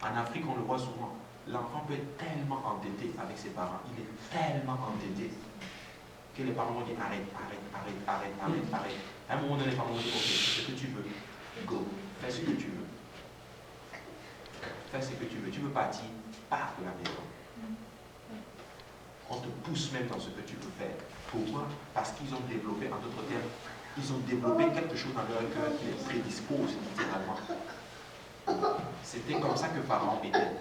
En Afrique, on le voit souvent. L'enfant peut être tellement entêté avec ses parents. Il est tellement entêté que les parents vont dire arrête. À un moment donné, les parents vont dire ok, c'est ce que tu veux. Go. Fais ce que tu veux. Fais ce que tu veux. Tu veux partir, pars de la maison. On te pousse même dans ce que tu veux faire. Pourquoi? Parce qu'ils ont développé, en d'autres termes, ils ont développé quelque chose dans leur cœur qui les prédispose littéralement. C'était comme ça que Pharaon était.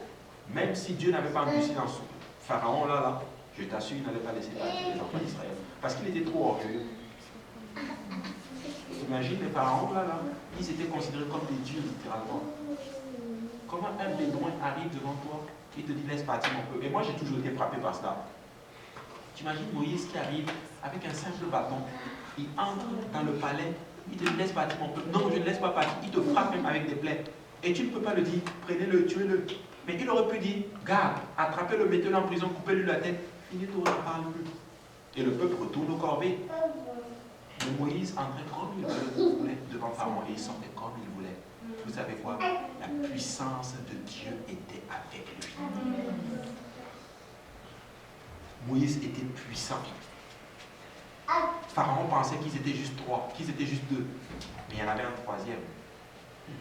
Même si Dieu n'avait pas endurci dans son Pharaon là, je t'assure, il n'allait pas laisser partir les enfants d'Israël. Parce qu'il était trop orgueilleux. Imagine les pharaons là, ils étaient considérés comme des dieux littéralement. Comment un bédouin arrive devant toi et te dit laisse partir mon peuple? Et moi j'ai toujours été frappé par cela. Tu imagines Moïse qui arrive avec un simple bâton, il entre dans le palais, il te dit laisse partir mon peuple. Non, je ne laisse pas partir, il te frappe même avec des plaies. Et tu ne peux pas le dire, prenez-le, tuez-le. Mais il aurait pu dire, garde, attrapez-le, mettez-le en prison, coupez-lui la tête, finissez tout, ne parle plus. Et le peuple retourne au corvée. Mais Moïse entrait comme il voulait devant Pharaon et il sortait comme il voulait. Vous savez quoi? La puissance de Dieu était avec lui. Moïse était puissant. Pharaon pensait qu'ils étaient juste 3, qu'ils étaient juste 2. Mais il y en avait un troisième,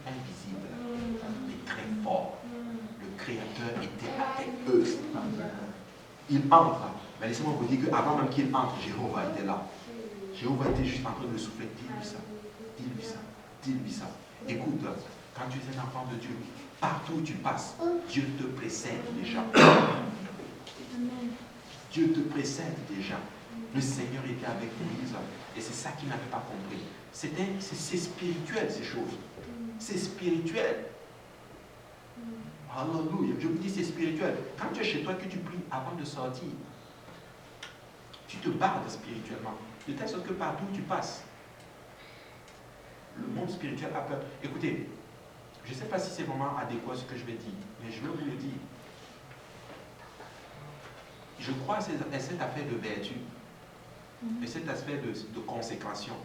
invisible, mais très fort. Le Créateur était avec eux. Il entre. Mais laissez-moi vous dire qu'avant même qu'il entre, Jéhovah était là. Jéhovah était juste en train de le souffler. Dis-lui ça, dis-lui ça, dis-lui ça. Écoute, quand tu es un enfant de Dieu, partout où tu passes, Dieu te précède déjà. Dieu te précède déjà. Le Seigneur était avec Moïse. Et c'est ça qu'il n'avait pas compris. C'est spirituel ces choses. C'est spirituel. Alléluia. Je vous dis c'est spirituel. Quand tu es chez toi, que tu pries avant de sortir, tu te bardes spirituellement. De telle sorte que partout où tu passes, le monde spirituel a peur. Écoutez, je ne sais pas si c'est vraiment adéquat ce que je vais dire, mais je vais vous le dire. Je crois à cet aspect de vertu et cet aspect de consécration.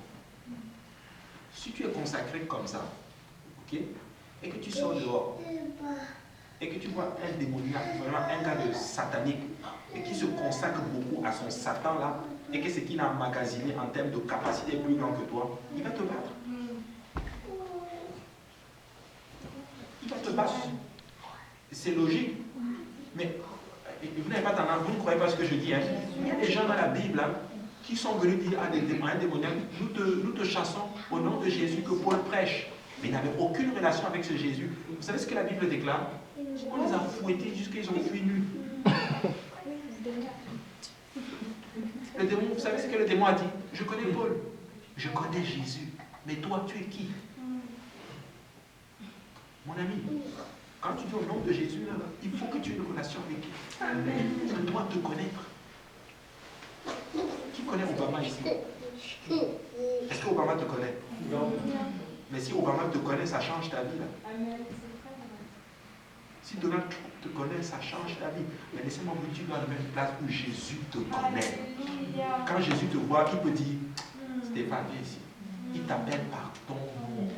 Si tu es consacré comme ça, ok, et que tu sors dehors, et que tu vois un démoniaque, vraiment un gars de satanique, et qui se consacre beaucoup à son Satan là, et que ce qu'il a emmagasiné en termes de capacité plus grand que toi, il va te battre. Il va te battre. C'est logique. Mais vous n'avez pas tendance, vous ne croyez pas ce que je dis. Hein? Il y a des gens dans la Bible hein, qui sont venus dire à des démoniaques, nous te chassons au nom de Jésus que Paul prêche. Mais ils n'avaient aucune relation avec ce Jésus. Vous savez ce que la Bible déclare? On les a fouettés jusqu'à ce qu'ils ont fui nus. Le démon, vous savez ce que le démon a dit? Je connais Paul, je connais Jésus, mais toi, tu es qui? Mon ami, quand tu dis au nom de Jésus, là, il faut que tu aies une relation avec lui. Il doit te connaître. Qui connaît Obama ici? Est-ce que Obama te connaît? Non. Mais si Obama te connaît, ça change ta vie. Là. Si Donald Trump te connaît, ça change ta vie. Mais laissez-moi vous dire, tu dois à la même place où Jésus te connaît. Quand Jésus te voit, il peut dire, Stéphane, viens ici. Il t'appelle par ton nom.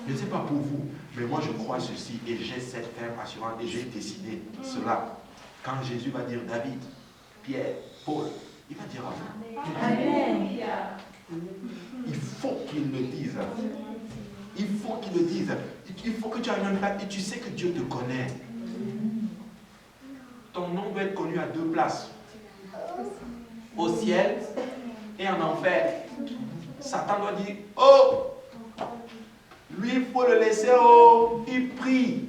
Je ne sais pas pour vous, mais moi je crois ceci et j'ai cette ferme assurance et j'ai décidé cela. Quand Jésus va dire David, Pierre, Paul, il va dire Amen. Il faut qu'il le dise. Il faut qu'il le dise. Il faut que tu ailles même là et tu sais que Dieu te connaît. Ton nom doit être connu à 2 places. Au ciel et en enfer. Satan doit dire, oh, lui, il faut le laisser, oh, il prie.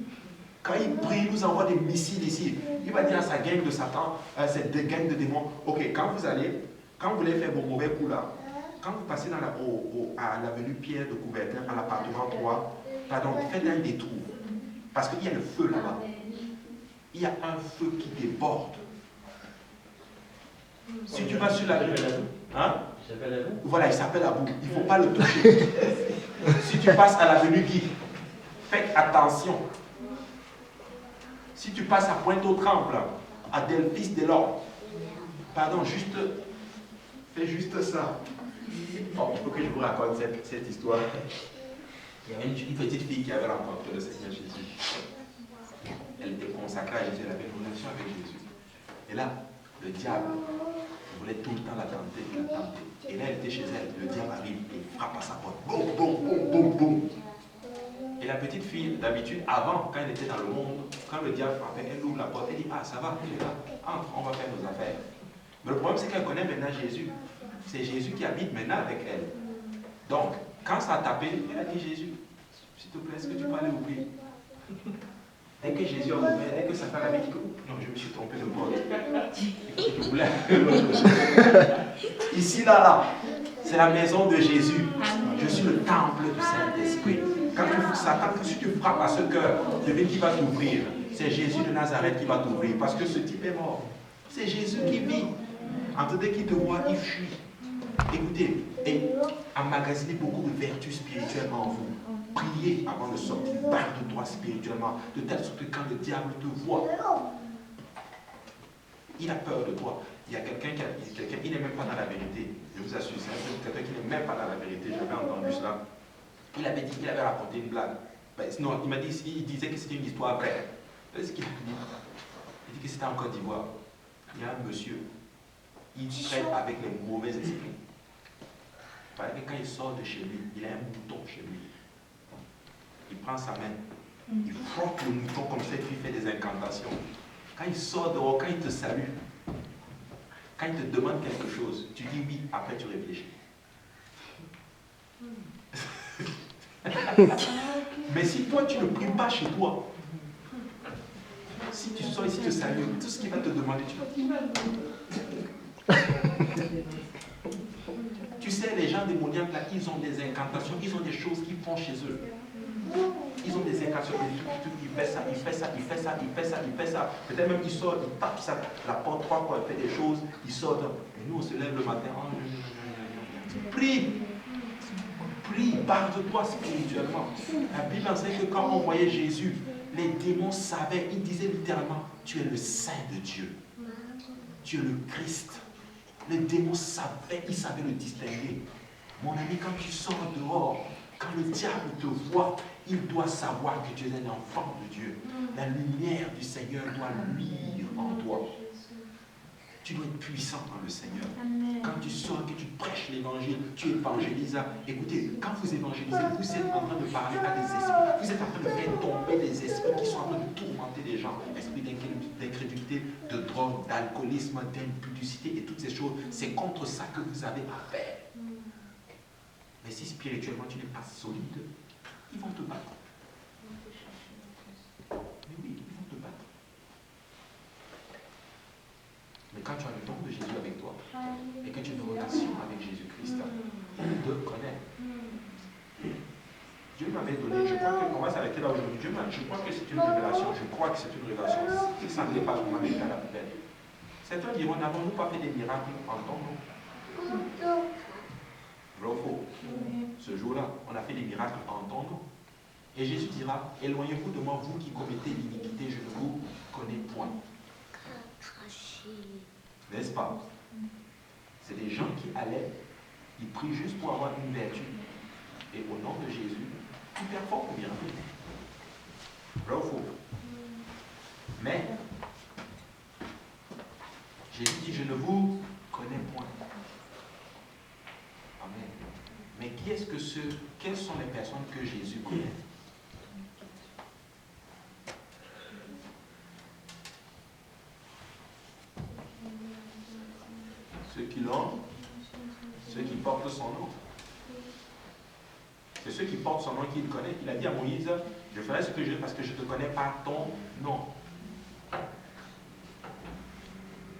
Quand il prie, il nous envoie des missiles ici. Il va dire à sa gang de Satan, cette gang de démons, ok, quand vous voulez faire vos mauvais coups là, quand vous passez à l'avenue Pierre de Coubertin, à l'appartement 3, pardon, faites un détour. Parce qu'il y a le feu là-bas. Il y a un feu qui déborde. Si tu vas sur la rue, hein? Voilà, il s'appelle Abou. Il ne faut pas le toucher. Si tu passes à l'avenue Guy, faites attention. Si tu passes à Pointe-aux-Trembles, à Delphis de l'Or, pardon, fais juste ça. Oh, il faut que je vous raconte cette histoire. Il y avait une petite fille qui avait rencontré le Seigneur Jésus. consacrée à Jésus, elle avait une relation avec Jésus. Et là, le diable voulait tout le temps la tenter, la tenter. Et là, elle était chez elle, le diable arrive et frappe à sa porte. Boum, boum, boum, boum, boum. Et la petite fille, d'habitude, avant, quand elle était dans le monde, quand le diable frappait, elle ouvre la porte, elle dit, ah, ça va, tu es là, entre, on va faire nos affaires. Mais le problème, c'est qu'elle connaît maintenant Jésus. C'est Jésus qui habite maintenant avec elle. Donc, quand ça a tapé, elle a dit, Jésus, s'il te plaît, est-ce que tu peux aller ouvrir? Dès que Jésus a ouvert, dès que sa femme avait dit, non, je me suis trompé de porte. Je voulais ici, là, c'est la maison de Jésus. Je suis le temple du Saint-Esprit. Quand si tu frappes à ce cœur, devine qui va t'ouvrir. C'est Jésus de Nazareth qui va t'ouvrir. Parce que ce type est mort. C'est Jésus qui vit. Dès qu'il te voit, il fuit. Écoutez, et emmagasinez beaucoup de vertus spirituelles en vous. Priez avant de sortir. Barre-toi spirituellement. De telle sorte que quand le diable te voit, il a peur de toi. Il y a quelqu'un il n'est même pas dans la vérité. Je vous assure, c'est quelqu'un qui n'est même pas dans la vérité. J'avais entendu cela. Il avait dit qu'il avait raconté une blague. Non, il disait que c'était une histoire vraie. Ce qu'il a dit. Il dit que c'était en Côte d'Ivoire. Il y a un monsieur. Il traite avec les mauvais esprits. Il paraît que quand il sort de chez lui, il a un mouton chez lui. Il prend sa main, il frotte le mouton comme ça et puis il fait des incantations. Quand il sort dehors, quand il te salue, quand il te demande quelque chose, tu dis oui, après tu réfléchis. Mais si toi tu ne pries pas chez toi, si tu sors ici, tu te salues, tout ce qu'il va te demander, tu vas dire. Tu sais, les gens démoniaques là, ils ont des incantations, ils ont des choses qu'ils font chez eux. Ils ont des incantations, il fait ça, il fait ça, il fait ça, il fait ça, il fait ça. Peut-être même il sort, il tape ça, la porte 3 fois, il fait des choses, il sort. Et nous on se lève le matin, prie. Prie, barre-toi spirituellement. La Bible enseigne que quand on voyait Jésus, les démons savaient, ils disaient littéralement, tu es le Saint de Dieu. Tu es le Christ. Les démons savaient, ils savaient le distinguer. Mon ami, quand tu sors dehors, quand le diable te voit, il doit savoir que tu es un enfant de Dieu. La lumière du Seigneur doit luire en toi. Tu dois être puissant dans le Seigneur. Amen. Quand tu sors, que tu prêches l'évangile, tu évangélises. Écoutez, quand vous évangélisez, vous êtes en train de parler à des esprits. Vous êtes en train de faire tomber des esprits qui sont en train de tourmenter les gens. Esprits d'incrédulité, de drogue, d'alcoolisme, d'impudicité et toutes ces choses. C'est contre ça que vous avez à faire. Mais si spirituellement tu n'es pas solide, ils vont te battre. Mais oui, ils vont te battre. Mais quand tu as le don de Jésus avec toi et que tu as une relation avec Jésus-Christ, il te connaît. Dieu m'avait donné, je crois qu'on va s'arrêter là aujourd'hui. Je crois que c'est une révélation. Je crois que c'est une révélation. Si ça ne l'est pas, on m'a mis à la poubelle. Certains diront, n'avons-nous pas fait des miracles en ton nom? Vrai ou faux? Ce jour-là, on a fait des miracles en ton nom. Et Jésus dira, éloignez-vous de moi, vous qui commettez l'iniquité, je ne vous connais point. N'est-ce pas? C'est des gens qui allaient, ils prient juste pour avoir une vertu. Et au nom de Jésus, ils performent bien. Vrai ou faux? Mais, Jésus dit, je ne vous connais point. Amen. Mais quelles sont les personnes que Jésus connaît? Ceux qui l'ont, ceux qui portent son nom. C'est ceux qui portent son nom qui le connaissent. Il a dit à Moïse, je ferai ce que je veux parce que je te connais par ton nom.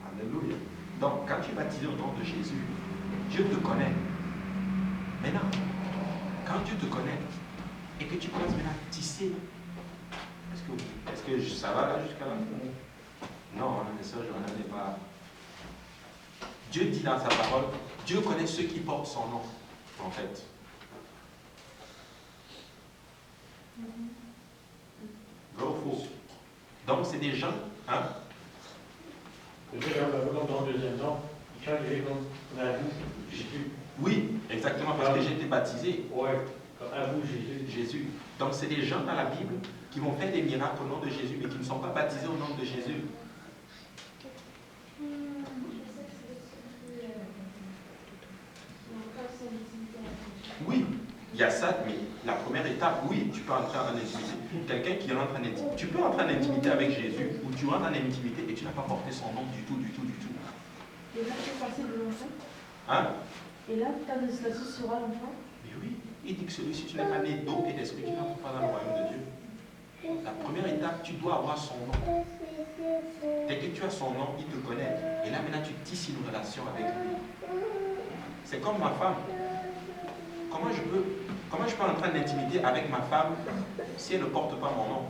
Alléluia. Donc, quand tu es baptisé au nom de Jésus, Dieu te connaît. Maintenant, quand Dieu te connaît et que tu commences maintenant à tisser, est-ce que ça va là jusqu'à là? Non, ça, je n'en ai pas. Dieu dit dans sa parole, Dieu connaît ceux qui portent son nom, en fait. Vrai ou faux? Donc, c'est des gens, hein? Dans le deuxième temps, il changeait comme à vous, Jésus. Oui, exactement, parce que j'ai été baptisé. Oui, comme à vous, Jésus. Jésus. Donc, c'est des gens dans la Bible, qui vont faire des miracles au nom de Jésus, mais qui ne sont pas baptisés au nom de Jésus. Oui, il y a ça, mais la première étape, oui, tu peux entrer en intimité. Quelqu'un qui rentre en intimité, tu peux entrer en intimité avec Jésus, ou tu rentres en intimité et tu n'as pas porté son nom du tout, du tout, du tout. Et là, tu es passé de l'enfant. Hein? Et là, ta législation sera l'enfant. Mais oui, il dit que celui-ci, tu n'es pas né d'eau et d'esprit, tu n'entres pas dans le royaume de Dieu. La première étape, tu dois avoir son nom. Dès que tu as son nom, il te connaît. Et là, maintenant, tu tisses une relation avec lui. C'est comme ma femme. Comment je peux entrer en intimité avec ma femme si elle ne porte pas mon nom?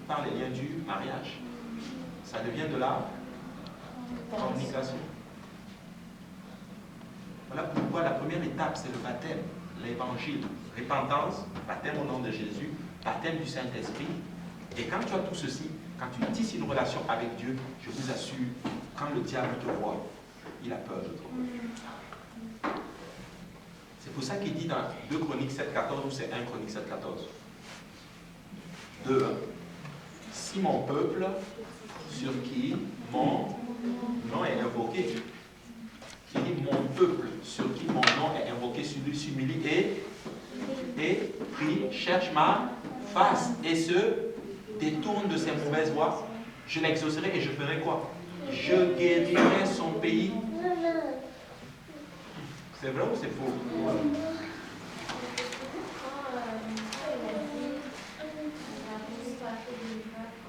Par les liens du mariage. Ça devient de la communication. Voilà pourquoi la première étape, c'est le baptême, l'évangile. Repentance, baptême au nom de Jésus, baptême du Saint-Esprit. Et quand tu as tout ceci, quand tu tisses une relation avec Dieu, je vous assure, quand le diable te voit, il a peur de toi. C'est pour ça qu'il dit dans 2 Chroniques 7,14 ou c'est 1 Chroniques 7,14. 2. Si mon peuple, sur qui mon nom est invoqué, il dit mon peuple, sur qui mon nom est invoqué, celui s'humilie et prie, cherche ma face et se détourne de ses mauvaises voies, je l'exaucerai et je ferai quoi? Je guérirai son pays. C'est vrai ou c'est faux?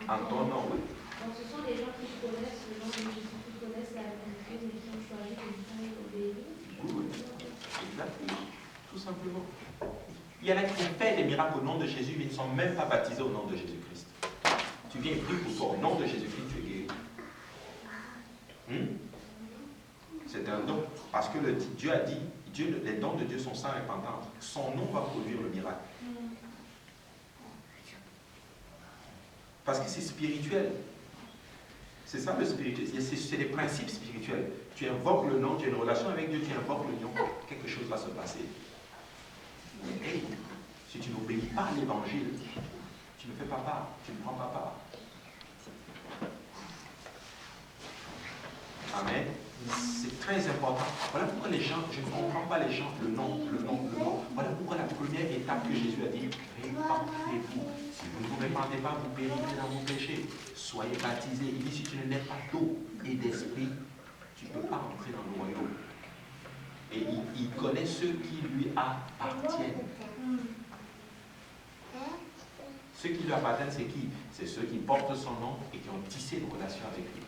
En ton nom, oui. Donc ce sont des gens qui connaissent le nom de Jésus, qui connaissent la vérité, mais qui ont choisi de lui obéir. Oui, exactement. Tout simplement. Il y en a qui ont fait des miracles au nom de Jésus, mais ils ne sont même pas baptisés au nom de Jésus-Christ. Tu viens prier pour toi, au nom de Jésus-Christ, tu es guéri. C'est un don. Parce que Dieu a dit, les dons de Dieu sont sans repentance. Son nom va produire le miracle. Parce que c'est spirituel. C'est ça le spirituel. C'est des principes spirituels. Tu invoques le nom, tu as une relation avec Dieu, tu invoques le nom, quelque chose va se passer. Et si tu n'obéis pas à l'évangile, tu ne fais pas part, tu ne prends pas part. Amen. C'est très important. Voilà pourquoi les gens, je ne comprends pas les gens, le nom. Voilà pourquoi la première étape que Jésus a dit, répentez-vous. Si vous ne vous répandez pas, vous périrez dans vos péchés. Soyez baptisés. Il dit, si tu ne n'es pas d'eau et d'esprit, tu ne peux pas entrer dans le royaume. Et il connaît ceux qui lui appartiennent. Ceux qui lui appartiennent, c'est qui? C'est ceux qui portent son nom et qui ont tissé une relation avec lui.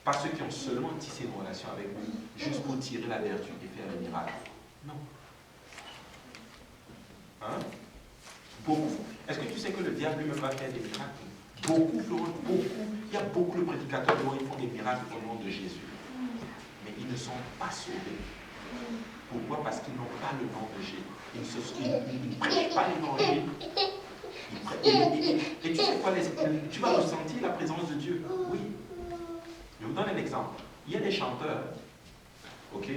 Pas ceux qui ont seulement tissé une relation avec lui, juste pour tirer la vertu et faire le miracle. Non. Hein? Beaucoup. Est-ce que tu sais que le diable lui-même va faire des miracles? Beaucoup feront, beaucoup. Il y a beaucoup de prédicateurs qui font des miracles au nom de Jésus. Mais ils ne sont pas sauvés. Pourquoi? Parce qu'ils n'ont pas le nom de Jésus. Ils ne prêchent pas l'évangile. Et tu sais quoi? Tu vas ressentir la présence de Dieu. Oui. Je vous donne un exemple. Il y a des chanteurs, ok?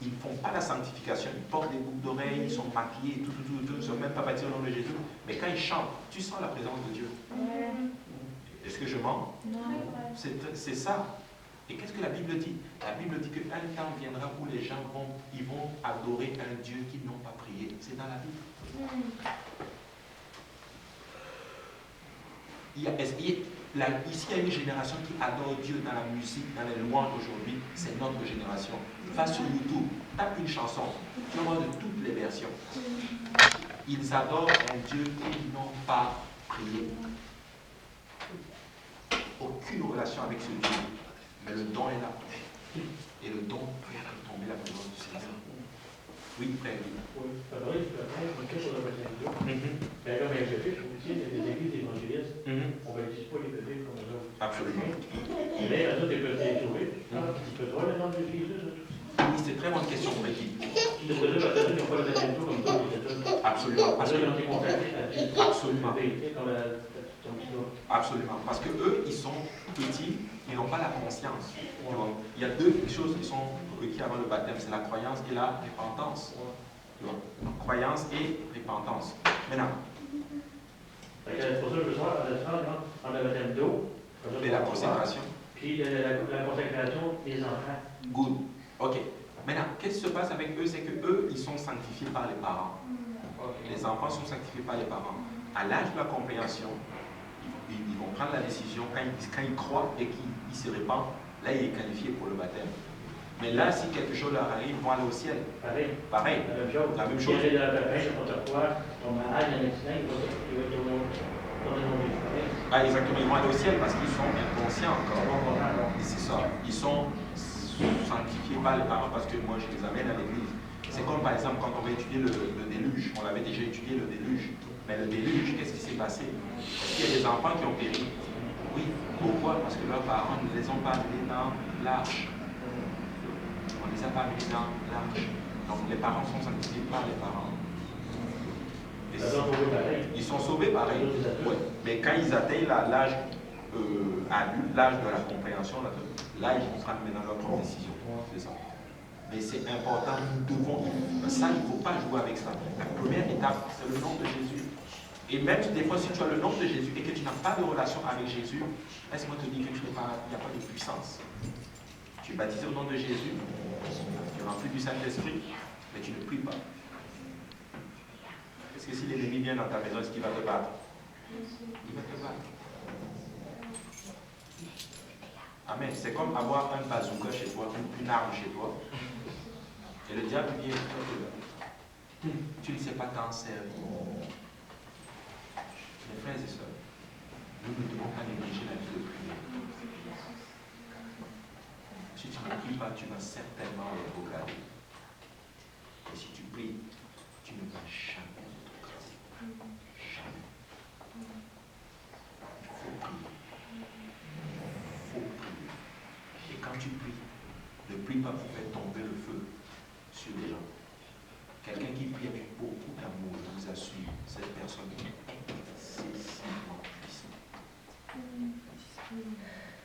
Ils ne font pas la sanctification, ils portent des boucles d'oreilles, ils sont maquillés, tout, ils ne sont même pas baptisés au nom de Jésus. Mais quand ils chantent, tu sens la présence de Dieu. Est-ce que je mens? C'est ça. Et qu'est-ce que la Bible dit? La Bible dit qu'un temps viendra où les gens vont adorer un Dieu qu'ils n'ont pas prié. C'est dans la Bible. Ici, il y a une génération qui adore Dieu dans la musique, dans les louanges aujourd'hui. C'est notre génération. Va sur YouTube, tape une chanson. Tu vas voir de toutes les versions. Ils adorent un Dieu qu'ils n'ont pas prié. Aucune relation avec ce Dieu. Mais le don est là. Et le don peut tomber la présence du Seigneur. Oui, frère. Oui, alors il faut sur la baptisation. Mais comme je fais, aussi, il y a des églises évangélistes. On ne baptise pas les bébés comme les autres. Absolument. Mais les autres, ils peuvent être sauvés. Ils peuvent voir le nom de Jésus. Oui, c'est une très bonne question, Freddy. C'est pour ça que la personne qui n'a pas le baptême comme toi, Absolument. Parce qu'ils ont été consacrés à Dieu. Absolument. Absolument. Parce que eux, ils sont petits, ils n'ont pas la conscience. Il y a deux choses qui sont requises avant le baptême, c'est la croyance et la repentance. Croyance et repentance. Maintenant, C'est pour ça que je veux savoir la différence entre le baptême d'eau Et la consécration. puis la consécration des enfants. Good. Ok. Maintenant, qu'est-ce qui se passe avec eux? C'est que eux, ils sont sanctifiés par les parents. Les enfants sont sanctifiés par les parents. À l'âge de la compréhension, ils vont prendre la décision, quand ils croient et qu'ils se répandent, là, il est qualifié pour le baptême. Mais là, si quelque chose leur arrive, ils vont aller au ciel. Pareil. Pareil. La même chose. La même chose. Il y a des baptêmes, n'importe quoi, ton malade, il y a un accident, il va Ah, exactement, ils vont aller au ciel parce qu'ils sont inconscients encore. Et c'est ça. Ils sont sanctifiés par les parents parce que moi, je les amène à l'église. C'est comme par exemple quand on va étudier le déluge. On avait déjà étudié le déluge. Mais le déluge, qu'est-ce qui s'est passé? Est-ce qu'il y a des enfants qui ont péri? Oui. Pourquoi? Parce que leurs parents ne les ont pas amenés dans l'arche. On ne les a pas amenés dans l'arche. Donc les parents sont sanctifiés par les parents. Ils sont sauvés pareil. Ouais. Mais quand ils atteignent l'âge adulte, l'âge de la compréhension, là, ils vont prendre maintenant leur propre décision. C'est ça. Mais c'est important, nous devons, ça, il ne faut pas jouer avec ça. La première étape, c'est le nom de Jésus. Et même des fois, si tu as le nom de Jésus et que tu n'as pas de relation avec Jésus, laisse-moi te dire que il n'y a pas de puissance. Tu es baptisé au nom de Jésus, tu es rempli du Saint-Esprit, mais tu ne pries pas. Est-ce que si l'ennemi vient dans ta maison, est-ce qu'il va te battre? Il va te battre. Amen. C'est comme avoir un bazooka chez toi, une arme chez toi. Et le diable vient et tu ne sais pas t'en servir. Mes frères et sœurs, nous ne devons pas négliger la vie de prière. Si tu ne pries pas, tu vas certainement rétrograder. Et si tu pries, tu ne vas jamais rétrograder. Jamais. Il faut prier. Il faut prier. Et quand tu pries, ne prie pas pour faire tomber le feu sur les gens. Quelqu'un qui prie avec beaucoup d'amour, je vous assure, cette personne est excessivement puissante.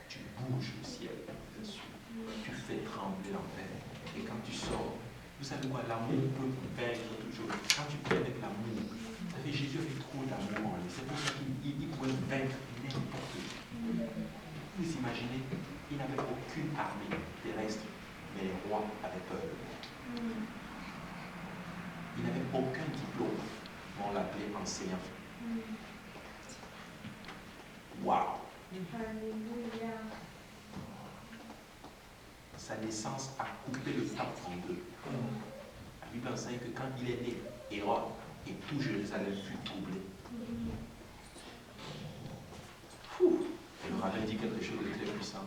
Tu bouges le ciel, je vous assure. Tu fais trembler l'enfer. Et quand tu sors, vous savez quoi, l'amour peut vaincre toujours. Quand tu pries avec l'amour, vous savez, Jésus avait trop d'amour en lui. C'est pour ça qu'il pouvait vaincre n'importe qui. Vous imaginez, il n'avait aucune armée terrestre, mais les rois avaient peur. Il n'avait aucun diplôme, mais on l'appelait enseignant. Waouh! Sa naissance a coupé le temple en deux. La Bible enseigne que quand il est né, Hérode et tout Jérusalem fut troublé. Et le rabbin dit quelque chose de très puissant.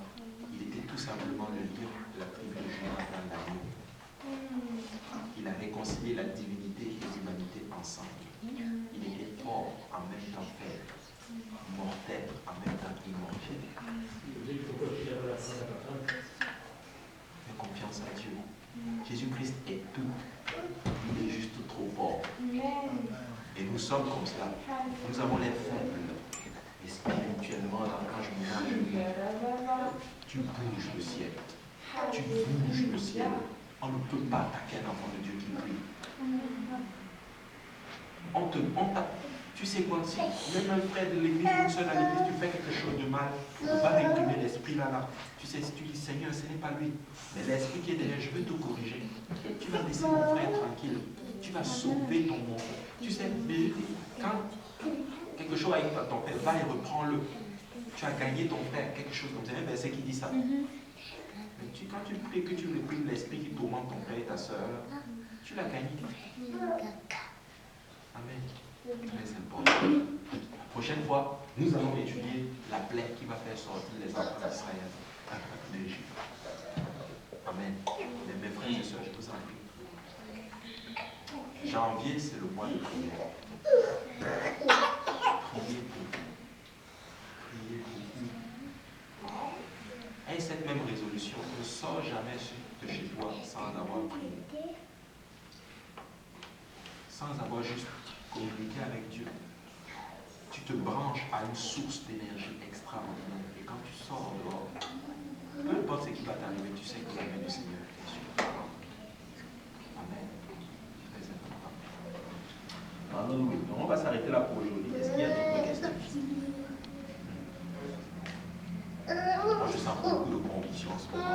Il était tout simplement le lion de la tribu de Juda dans l'agneau. Il a réconcilié la divinité et l'humanité ensemble. Il était fort en même temps faible, mortel en même temps immortel. Fais confiance à Dieu. Jésus-Christ est tout. Il est juste trop fort. Et nous sommes comme cela. Nous avons les faibles. Et spirituellement, quand je marche, tu bouges le ciel. Tu bouges le ciel. On ne peut pas attaquer un enfant de Dieu qui prie. Tu sais quoi, si même un frère de l'église, une seule à l'église, tu fais quelque chose de mal, tu ne peux pas réprimer l'esprit là. Tu sais, si tu dis Seigneur, ce n'est pas lui, mais l'esprit qui est derrière, je veux te corriger. Tu vas laisser mon frère tranquille. Tu vas sauver ton monde. Tu sais, mais quand quelque chose arrive à ton frère, va et reprends-le. Tu as gagné ton frère, quelque chose comme ça. Il y a un verset qui dit ça. Mais quand tu pries que tu réprimes l'esprit qui tourmente ton frère et ta soeur, tu l'as gagné. Amen. Très important. La prochaine fois, nous allons étudier la plaie qui va faire sortir les enfants d'Israël d'Égypte. Amen. Mes frères et sœurs, je vous en prie. Janvier, c'est le mois de prière. Priez beaucoup. Priez beaucoup. Et cette même résolution, ne sors jamais de chez toi sans avoir prié. Sans avoir juste communiqué avec Dieu. Tu te branches à une source d'énergie extraordinaire. Et quand tu sors dehors, peu importe ce qui va t'arriver, tu sais que la main du Seigneur est sur toi. Amen. Très important. Alléluia. On va s'arrêter là pour aujourd'hui. Est-ce qu'il y a d'autres questions? beaucoup de conviction en ce moment.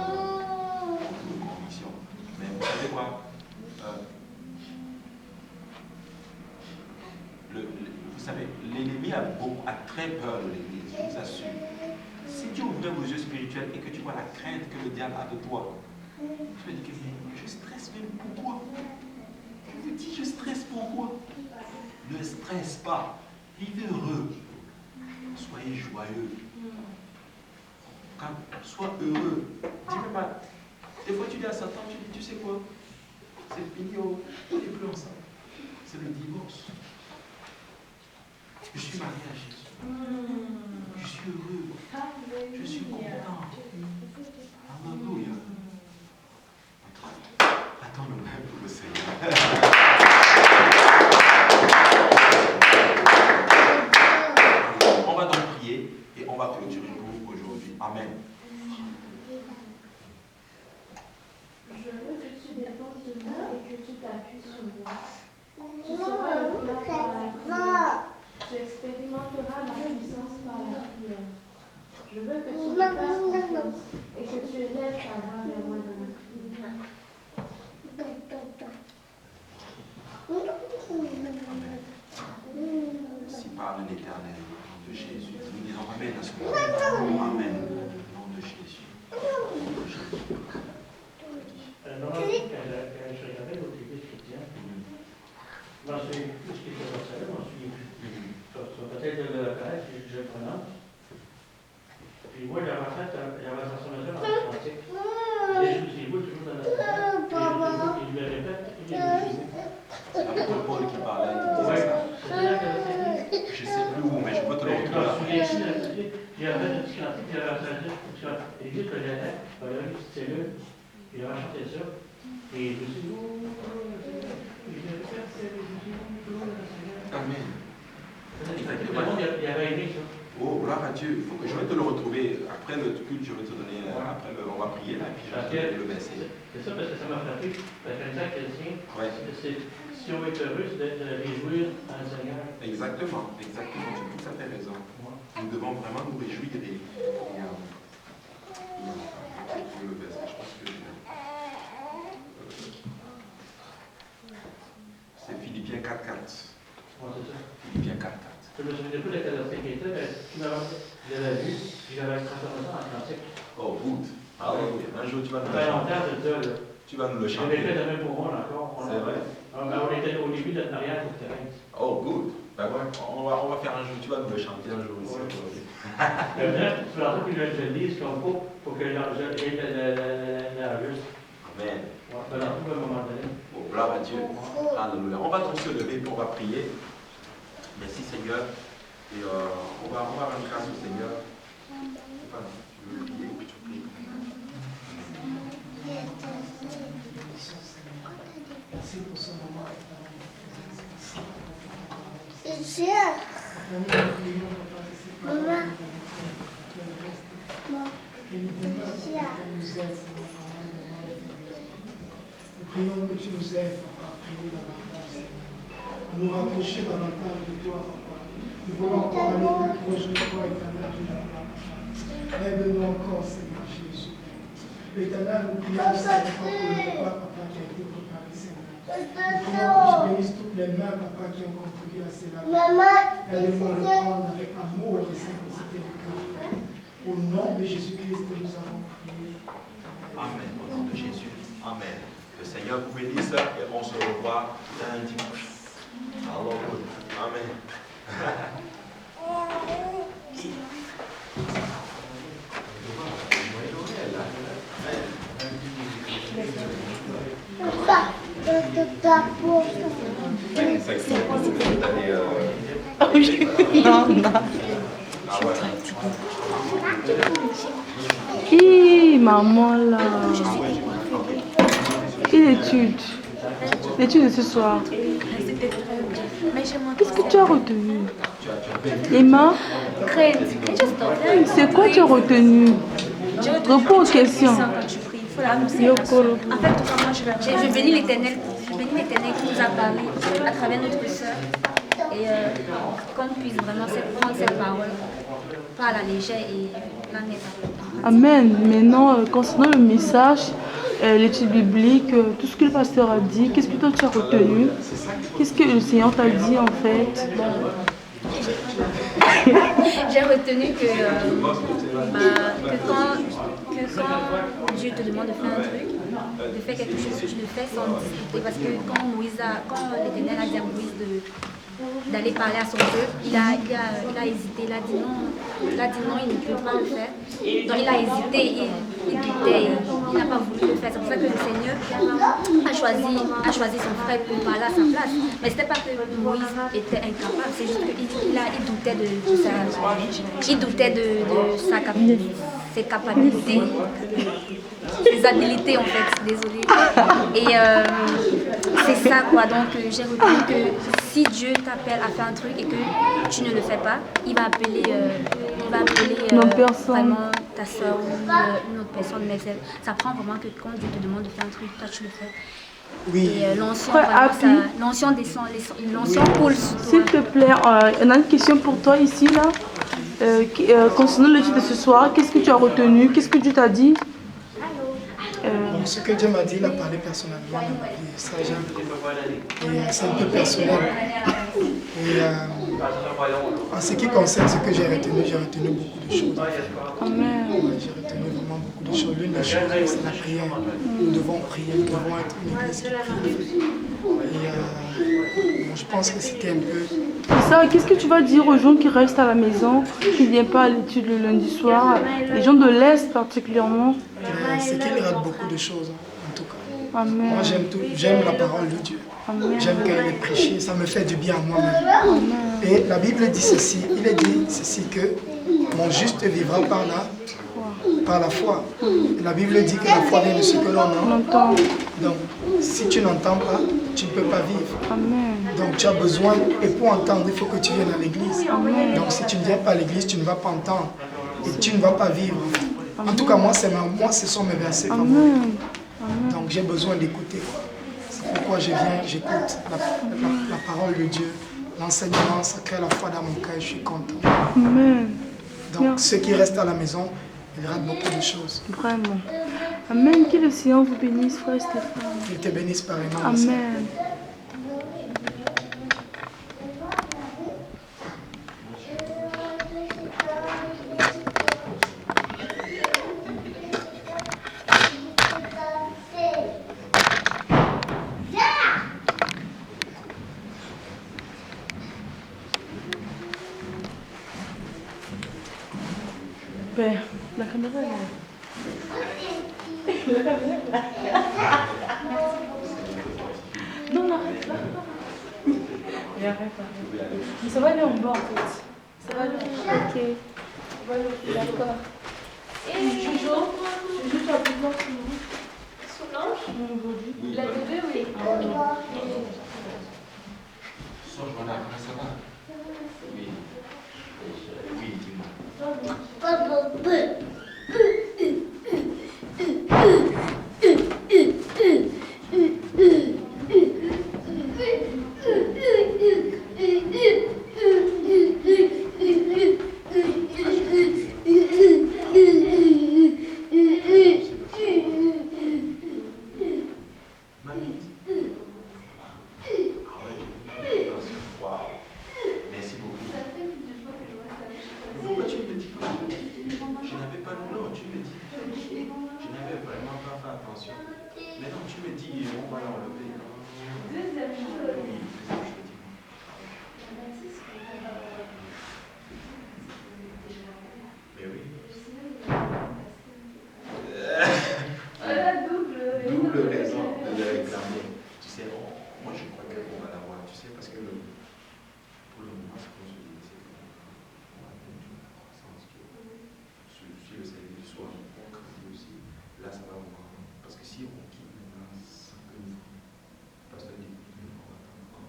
Beaucoup de conviction. Mais vous savez quoi? Vous savez, l'ennemi a très peur de l'Église, je vous assure. Si tu ouvres vos yeux spirituels et que tu vois la crainte que le diable a de toi, tu vas dire que je stresse même pourquoi? Je vous dis, je stresse pourquoi? Ne stresse pas. Vivez heureux. Soyez joyeux. Sois heureux. Dis-moi pas. Des fois, tu dis à Satan, tu dis, tu sais quoi? C'est fini, on n'est plus ensemble. C'est le divorce. Je suis marié à Jésus. Je suis heureux. Je suis content. Alléluia. Attends-nous même pour le Seigneur. On va donc prier et on va clôturer pour aujourd'hui. Amen. Je veux que tu dépenses de moi et que tu t'appuies sur moi. Tu seras le plan par la prière. Tu expérimenteras ma puissance par la prière. Je veux que tu me fasses confiance et que tu élèves ta voix vers moi dans la prière. Si par l'Éternel, au nom de Jésus. Nous disons Amen à ce moment. Amen. Au nom de Jésus. Normalement, quand je regardais votre église chrétienne, moi, je suis plus ce qui se passe là, moi, je suis peut-être le collège, je le prononce. Puis moi, j'avais fait la transformation en antique. J'ai vous toujours dans la salle. Et je lui répète, il est C'est l'apôtre Paul qui parlait. Je ne sais plus où, mais je peux te le retrouver. Il y avait une petite quantité, il y avait un l'église que j'allais, il y avait une petite cellule, il avait chanté ça. Et je me suis dit, Amen. Il y avait aimé ça. Oh, gloire à Dieu. Je vais te le retrouver. Après le culte, je vais te donner. On va prier là, puis je vais te donner le verset. C'est ça parce que ça m'a frappé. Parce qu'un temps chrétien, si on est heureux, c'est de réjouir dans le Seigneur. Exactement, exactement. Tu as tout à fait raison. Nous devons vraiment nous réjouir et le verset. Je pense que c'est Philippiens 4.4. Ouais, c'est ça. Philippiens 4.4. Je me souviens plus de quel verset qui était, mais je l'avais vu, puis j'avais transformé ça en cantique. Oh, good. Alléluia. Un jour, tu vas nous Ça fait longtemps de ça, là. Tu vas nous le Je chanter. l'avais fait de même pour moi encore. C'est vrai. On était au début de notre mariage pour Thérèse. Oh, good. Ben ouais, on va faire un jour. Tu vas nous le chanter un jour ici. Maintenant, tu vas que je le lise comme pour que j'aie la juste. Amen. Ouais, dans tout un moment donné. Oh, gloire à Dieu. Alléluia. On va donc se lever pour on va prier. Merci Seigneur. Et on va rendre grâce au Seigneur. Voilà, tu veux prier, tu pries. Merci pour ce moment. Nous prions que tu nous aides à prier davantage, à nous rapprocher davantage de toi, papa. Nous voulons encore aller plus proche de toi, éternel, de la gloire. Aide-nous encore, Seigneur Jésus. Éternel, nous prions, Seigneur, pour le repas, papa, qui a été préparé, Seigneur. Nous prions que tu bénisses toutes les mains, papa, qui ont contribué à cela. Aide-nous à le prendre avec amour et simplicité de cœur. Au nom de Jésus-Christ, nous avons prié. Amen. Au nom de Jésus. Amen. Le Seigneur vous bénisse et on se revoit lundi. Alors, amen. Hi, maman là. Quelle étude? L'étude de ce soir. Qu'est-ce que tu as retenu? Emma? C'est quoi tu as retenu? Réponds aux questions. En fait, je bénis l'Éternel qui nous a parlé à travers notre sœur. Et qu'on puisse vraiment prendre cette parole pas à la légère et la maison. Amen. Maintenant, concernant le message, l'étude biblique, tout ce que le pasteur a dit, qu'est-ce que toi tu as retenu? Qu'est-ce que le Seigneur t'a dit en fait? J'ai retenu que quand Dieu te demande de faire un truc, de faire quelque chose, tu le fais sans discuter. Parce que quand l'Éternel a dit à Moïse d'aller parler à son peuple, il a hésité, il a dit non, il ne peut pas le faire. Donc il a hésité, il doutait, il n'a pas voulu le faire. C'est pour ça que le Seigneur a choisi son frère pour parler à sa place. Mais ce n'était pas que Moïse était incapable, c'est juste qu'il doutait de sa capacité. Ses capacités, ses habilités en fait, désolée. Et c'est ça quoi, donc j'ai retenu que si Dieu t'appelle à faire un truc et que tu ne le fais pas, il va appeler vraiment ta soeur ou une autre personne, mais ça prend vraiment que quand Dieu te demande de faire un truc, toi tu le fais. Oui. Et l'onction descend, l'onction coule sur toi. S'il te plaît, on a une question pour toi ici là. Concernant l'étude de ce soir, qu'est-ce que tu as retenu? Qu'est-ce que Dieu t'a dit? Ce que Dieu m'a dit, il a parlé personnellement dans ma vie. Ça, c'est un peu personnel. Et en ce qui concerne ce que j'ai retenu beaucoup de choses. Amen. J'ai retenu vraiment beaucoup de choses. L'une des choses, c'est la prière. Nous devons prier, nous devons être une église qui prie. Et je pense que c'était un peu... Ça, qu'est-ce que tu vas dire aux gens qui restent à la maison, qui ne viennent pas à l'étude le lundi soir, les gens de l'Est particulièrement? C'est qu'ils ratent beaucoup de choses, en tout cas. Amen. Moi, j'aime la parole de Dieu. J'aime qu'elle est prêchée, ça me fait du bien à moi-même. Et la Bible dit ceci, il est dit ceci que mon juste vivra par la foi. Et la Bible dit que la foi vient de ce que l'on entend. Donc, si tu n'entends pas, tu ne peux pas vivre. Amen. Donc, tu as besoin, et pour entendre, il faut que tu viennes à l'église. Donc, si tu ne viens pas à l'église, tu ne vas pas entendre. Et tu ne vas pas vivre. En tout cas, moi, ce sont mes versets. Donc, j'ai besoin d'écouter. C'est pourquoi j'écoute la parole de Dieu. L'enseignement, ça crée la foi dans mon cœur, je suis content. Amen. Donc, ceux qui restent à la maison, ils ratent beaucoup de choses. Vraiment. Amen. Que le Seigneur vous bénisse, frère Stéphane. Il te bénisse par énormément. Amen. Ben, la caméra est là. Non, arrête là. Et arrête. Mais ça va aller en bas en fait. Ça va aller en bas. Ok. On va aller d'accord. Et Jojo, tu as besoin de Solange aujourd'hui. La bébé, oui. Solange, voilà, ça va? Oui. Oui, dis-moi. Merci beaucoup. Pourquoi tu me dis que je n'avais pas le nom, tu me dis. Je n'avais vraiment pas fait attention. Maintenant tu me dis, on va l'enlever. Deuxième chose. Oui, mais oui. Double raison de le réclamer. Tu sais, moi je crois qu'on va l'avoir, tu sais, parce que pour le moment, c'est comme je dis, c'est qu'on va atteindre une croissance que sur le service du soir, on grandit aussi. Là, ça va encore. Parce que si on quitte maintenant, sans que nous, pasteur dit, on va attendre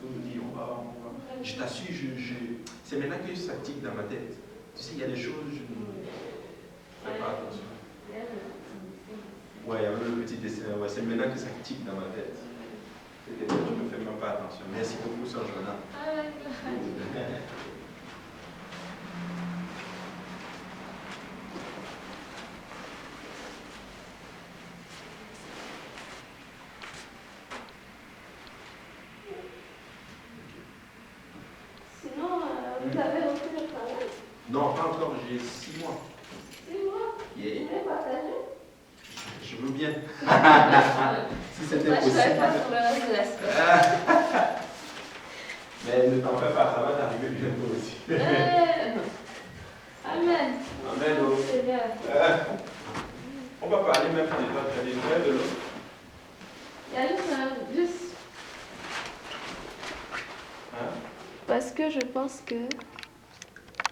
pour me dire, on va. Je t'assure, c'est maintenant que ça tique dans ma tête. Tu sais, il y a des choses, je ne fais pas attention. Ouais, il y a même le petit dessin. Ouais, c'est maintenant que ça tique dans ma tête. Je ne fais même pas attention. Merci beaucoup, Sœur Joanna. Sinon, vous avez repris le travail? Non, pas encore, j'ai 6 mois. 6 mois? Yeah. Vous voulez partager? Je veux bien. Si c'était Moi, je ne possible. savais pas pour le reste de la semaine. Mais ne t'en fais pas, ça va t'arriver bientôt aussi. Amen. Amen. Oh. Seigneur. On va parler même de toi, tu as des nouvelles de l'autre. Il y a juste Hein? parce que je pense que